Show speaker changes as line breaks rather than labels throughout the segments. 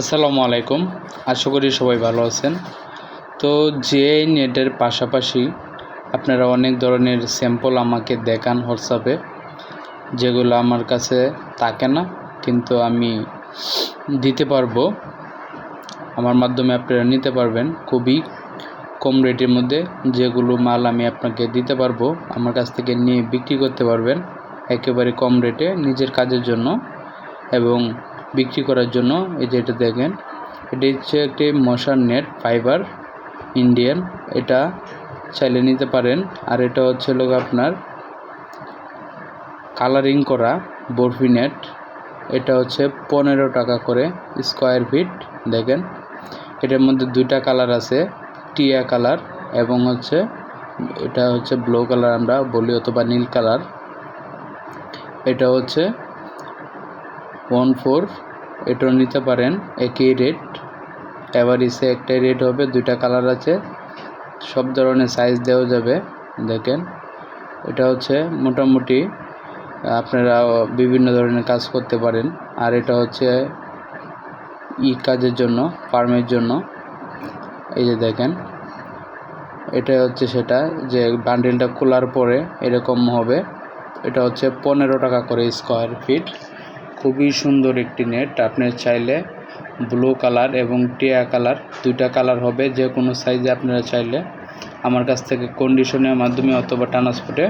আসসালামু আলাইকুম। আশা করি সবাই ভালো আছেন। তো জিআই নেটের পাশাপাশি আপনারা অনেক ধরনের স্যাম্পল আমাকে দেখান হোয়াটসঅ্যাপে, যেগুলো আমার কাছে থাকে না, কিন্তু আমি দিতে পারবো। আমার মাধ্যমে আপনারা নিতে পারবেন খুবই কম রেটের মধ্যে। যেগুলো মাল আমি আপনাকে দিতে পারবো, আমার কাছ থেকে নিয়ে বিক্রি করতে পারবেন একেবারে কম রেটে নিজের কাজের জন্য এবং বিক্রি করার জন্য। এই যে এটা দেখেন, এটি হচ্ছে একটি মশার নেট ফাইবার ইন্ডিয়ান, এটা চাইলে নিতে পারেন। আর এটা হচ্ছে লোক আপনার কালারিং করা বরফি নেট, এটা হচ্ছে 15 টাকা করে স্কোয়ার ফিট। দেখেন এটার মধ্যে দুইটা কালার আছে, টিয়া কালার এবং হচ্ছে এটা হচ্ছে ব্লু কালার আমরা বলি, অথবা নীল কালার। এটা হচ্ছে 14, এটাও নিতে পারেন, একই রেট। এভারেজে একটাই রেট হবে, দুইটা কালার আছে, সব ধরনের সাইজ দেওয়া যাবে। দেখেন এটা হচ্ছে মোটামুটি আপনারা বিভিন্ন ধরনের কাজ করতে পারেন। আর এটা হচ্ছে কাজের জন্য, ফার্মের জন্য। এই যে দেখেন এটা হচ্ছে সেটা, যে বান্ডেলটা খোলার পরে এরকম হবে। এটা হচ্ছে 15 টাকা করে স্কোয়ার ফিট। খুবই সুন্দর একটি নেট। আপনি চাইলে ব্লু কালার এবং টিয়া কালার দুইটা কালার হবে, যে কোনো সাইজে আপনারা চাইলে আমার কাছ থেকে কন্ডিশনের মাধ্যমে অথবা ট্রান্সপোর্টে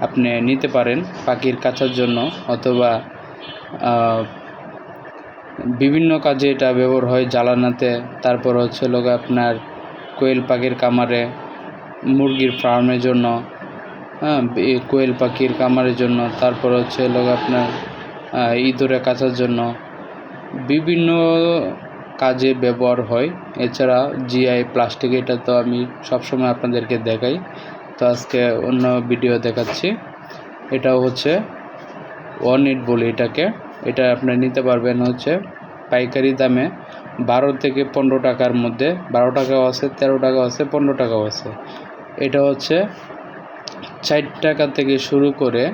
আপনি নিতে পারেন পাখির কাচার জন্য, অথবা বিভিন্ন কাজে এটা ব্যবহার হয়, জ্বালানাতে। তারপর হচ্ছে লোক আপনার কোয়েল পাখির কামারে, মুরগির ফার্মের জন্য, কোয়েল পাখির কামারের জন্য। তারপর হচ্ছে লোক আপনার ইঁদুরে কাচার জন্য, বিভিন্ন কাজে ব্যবহার হয়। এছাড়া জিআই প্লাস্টিক, এটা তো আমি সবসময় আপনাদেরকে দেখাই, তো আজকে অন্য ভিডিও দেখাচ্ছি। এটাও হচ্ছে 18 বলি এটাকে। এটা আপনি নিতে পারবেন হচ্ছে পাইকারি দামে 12 থেকে 15 টাকার মধ্যে। 12 টাকাও আছে, 13 টাকাও আছে, 15 টাকাও আছে। এটা হচ্ছে 4 টাকা থেকে শুরু করে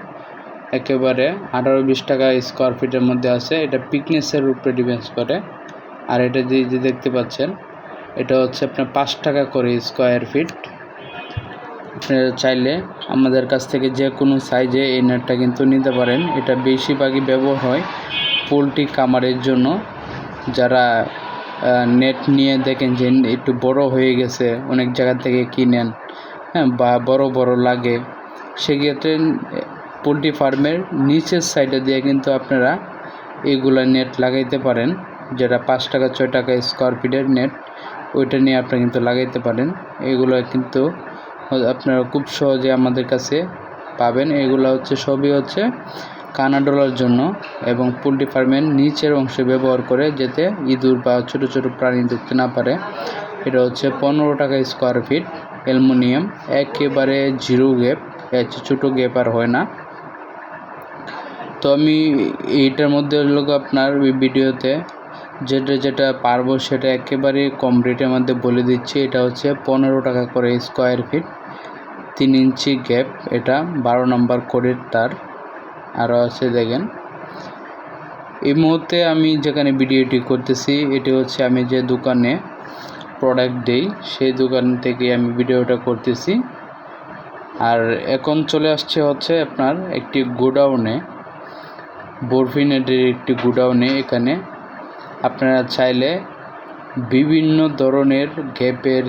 একেবারে 18-20 টাকা স্কোয়ার ফিটের মধ্যে আছে। এটা পিকনেসের উপরে ডিপেন্ড করে। আর এটা যে দেখতে পাচ্ছেন, এটা হচ্ছে আপনার 5 টাকা করে স্কোয়ার ফিট। আপনারা চাইলে আমাদের কাছ থেকে যে কোনো সাইজে এই নেটটা কিন্তু নিতে পারেন। এটা বেশিরভাগই ব্যবহার হয় পোলট্রি খামারের জন্য। যারা নেট নিয়ে দেখেন যে একটু বড় হয়ে গেছে, অনেক জায়গা থেকে কিনেন, বা বড় বড় লাগে, সেক্ষেত্রে পোলট্রি ফার্মের নিচের সাইডে দিয়ে কিন্তু আপনারা এগুলা নেট লাগাইতে পারেন, যেটা 5 টাকা 6 টাকা স্কোয়ার ফিটের নেট, ওইটা নিয়ে আপনারা কিন্তু লাগাইতে পারেন। এগুলো কিন্তু আপনারা খুব সহজে আমাদের কাছে পাবেন। এগুলো হচ্ছে সবই হচ্ছে কানাডোলার জন্য এবং পোলট্রি ফার্মের নিচের অংশে ব্যবহার করে, যাতে ইঁদুর বা ছোটো ছোটো প্রাণী ঢুকতে না পারে। এটা হচ্ছে 15 টাকা স্কোয়ার ফিট, অ্যালুমিনিয়াম, একেবারে জিরো গ্যাপ, ছোটো গ্যাপ আর হয় না। তো আমি এইটার মধ্যে লোক আপনার ভিডিওতে যেটা পারবো সেটা একেবারে কম রেটের মধ্যে বলে দিচ্ছি। এটা হচ্ছে 15 টাকা করে স্কোয়ার ফিট, 3 ইঞ্চি গ্যাপ, এটা 12 নম্বর কোডের তার। আরও আছে দেখেন, এই মুহূর্তে আমি যেখানে ভিডিওটি করতেছি, এটি হচ্ছে আমি যে দোকানে প্রোডাক্ট দেই সেই দোকান থেকে আমি ভিডিওটা করতেছি। আর এখন চলে আসছে হচ্ছে আপনার একটি গোডাউনে, বরফি নেটের একটি গোডাউনে। এখানে আপনারা চাইলে বিভিন্ন ধরনের গ্যাপের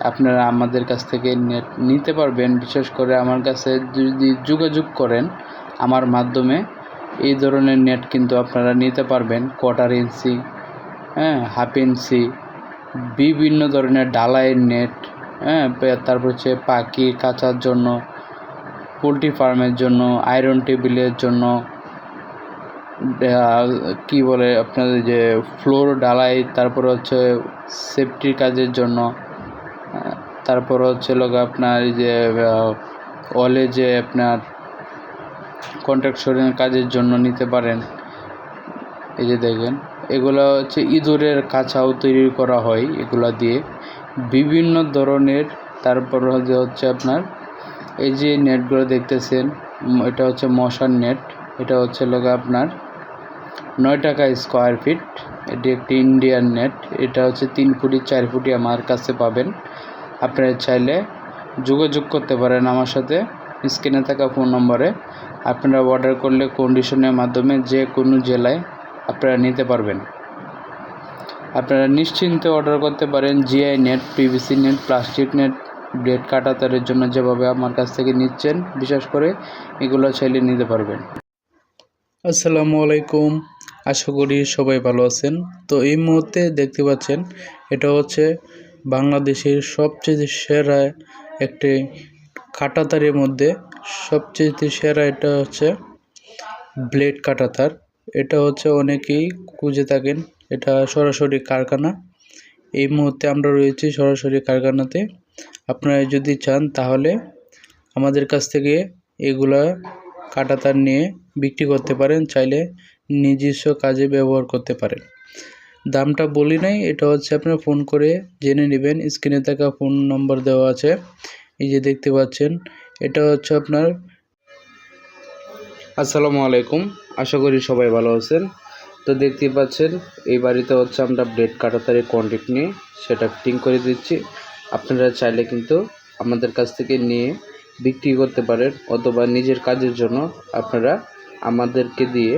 আপনারা আমাদের কাছ থেকে নেট নিতে পারবেন। বিশেষ করে আমার কাছে যদি যোগাযোগ করেন আমার মাধ্যমে, এই ধরনের নেট কিন্তু আপনারা নিতে পারবেন। 1/4 ইঞ্চি, হাফ ইঞ্চি, বিভিন্ন ধরনের ডালাইয়ের নেট, তারপর হচ্ছে পাখি কাচার জন্য, পোলট্রি ফার্মের জন্য, আয়রন টেবিলের জন্য, কি বলে আপনাদের যে ফ্লোর ডালাই, তারপর হচ্ছে সেফটির কাজের জন্য, তারপর হচ্ছে লোক আপনার এই যে ওয়ালে যে আপনার কন্ট্রাকশনের কাজের জন্য নিতে পারেন। এই যে দেখেন, এগুলো হচ্ছে ইঁদুরের কাছাও তৈরি করা হয় এগুলা দিয়ে, বিভিন্ন ধরনের। তারপর হচ্ছে আপনার এই যে নেটগুলো দেখতেছেন, এটা হচ্ছে মশার নেট। এটা হচ্ছে লোক আপনার 9 টাকা স্কোয়ার ফিট। এটি একটি ইন্ডিয়ান নেট। এটা হচ্ছে 3 ফুটি 4 ফুটি আমার কাছে পাবেন। আপনারা চাইলে যোগাযোগ করতে পারেন আমার সাথে স্ক্রিনে থাকা ফোন নম্বরে। আপনারা অর্ডার করলে কন্ডিশনের মাধ্যমে যে কোনো জেলায় আপনারা নিতে পারবেন। আপনারা নিশ্চিন্তে অর্ডার করতে পারেন। GI net, PVC net, plastic net, blade কাটাতারের জন্য যেভাবে আমার কাছ থেকে নিচ্ছেন, বিশেষ করে এগুলো চাইলে নিতে পারবেন। আসসালামু আলাইকুম, আশা করি সবাই ভালো আছেন। তো এই মুহূর্তে দেখতে পাচ্ছেন এটা হচ্ছে বাংলাদেশের সবচেয়ে সেরা একটি কাঁটাতারের মধ্যে সবচেয়ে সেরা। এটা হচ্ছে ব্লেড কাঁটাতার। এটা হচ্ছে অনেকেই খুঁজে থাকেন। এটা সরাসরি কারখানা। এই মুহূর্তে আমরা রয়েছি সরাসরি কারখানাতে। আপনারা যদি চান তাহলে আমাদের কাছ থেকে এগুলা কাঁটাতার নিয়ে বিক্রি করতে পারেন, চাইলে নিজস্ব কাজে ব্যবহার করতে পারেন। দামটা বলি নাই, এটা হচ্ছে আপনারা ফোন করে জেনে নেবেন। স্ক্রিনে থাকা ফোন নম্বর দেওয়া আছে, এই যে দেখতে পাচ্ছেন। এটা হচ্ছে আপনার। আসসালামু আলাইকুম, আশা করি সবাই ভালো আছেন। তো দেখতে পাচ্ছেন এই বাড়িতে হচ্ছে আমরা ব্লেড কাঁটাতারের কন্ট্যাক্ট নিয়ে সেটা ফিটিং করে দিচ্ছি। আপনারা চাইলে কিন্তু আমাদের কাছ থেকে নিয়ে বিক্রি করতে পারেন, অথবা নিজের কাজের জন্য আপনারা আমাদেরকে দিয়ে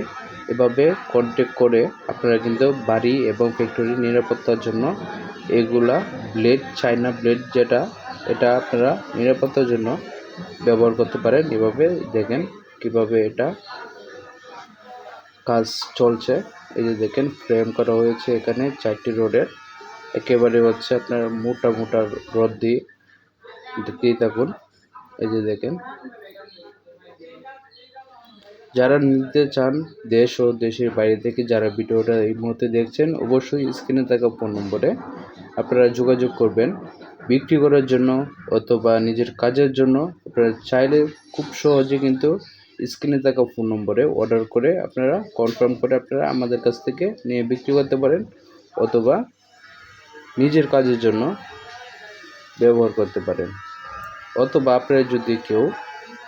এভাবে কন্ট্যাক্ট করে আপনারা কিন্তু বাড়ি এবং ফ্যাক্টরি নিরাপত্তার জন্য এগুলা ব্লেড, চায়না ব্লেড যেটা, এটা আপনারা নিরাপত্তার জন্য ব্যবহার করতে পারেন। এভাবে দেখেন কিভাবে এটা কাজ চলছে। এই যে দেখেন ফ্রেম করা হয়েছে এখানে 4টি রডের, একেবারে হচ্ছে আপনার মোটা মোটা রড দিয়ে দেখতেই থাকুন। এই যে দেখেন, যারা নিতে চান দেশ ও দেশের বাইরে থেকে যারা ভিডিওটা এই মুহূর্তে দেখছেন, অবশ্যই স্ক্রিনে থাকা ফোন নম্বরে আপনারা যোগাযোগ করবেন বিক্রি করার জন্য অথবা নিজের কাজের জন্য। আপনারা চাইলে খুব সহজে কিন্তু স্ক্রিনে থাকা ফোন নম্বরে অর্ডার করে আপনারা কনফার্ম করে আপনারা আমাদের কাছ থেকে নিয়ে বিক্রি করতে পারেন, অথবা নিজের কাজের জন্য ব্যবহার করতে পারেন। অথবা আপনারা যদি কেউ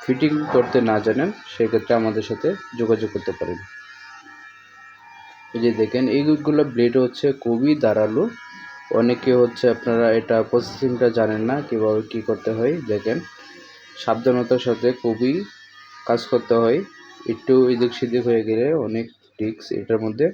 ফিটিং করতে না জানেন, সেক্ষেত্রে আমাদের সাথে যোগাযোগ করতে পারেন। এই যে দেখেন এইগুলো ব্লেড হচ্ছে খুবই ধারালো। অনেকে হচ্ছে আপনারা এটা প্রসেসিংটা জানেন না কীভাবে কী করতে হয়। দেখেন সাবধানতার সাথে খুবই কাজ করতে হয়, একটু এদিক সেদিক হয়ে গেলে অনেক রিস্ক এটার মধ্যে।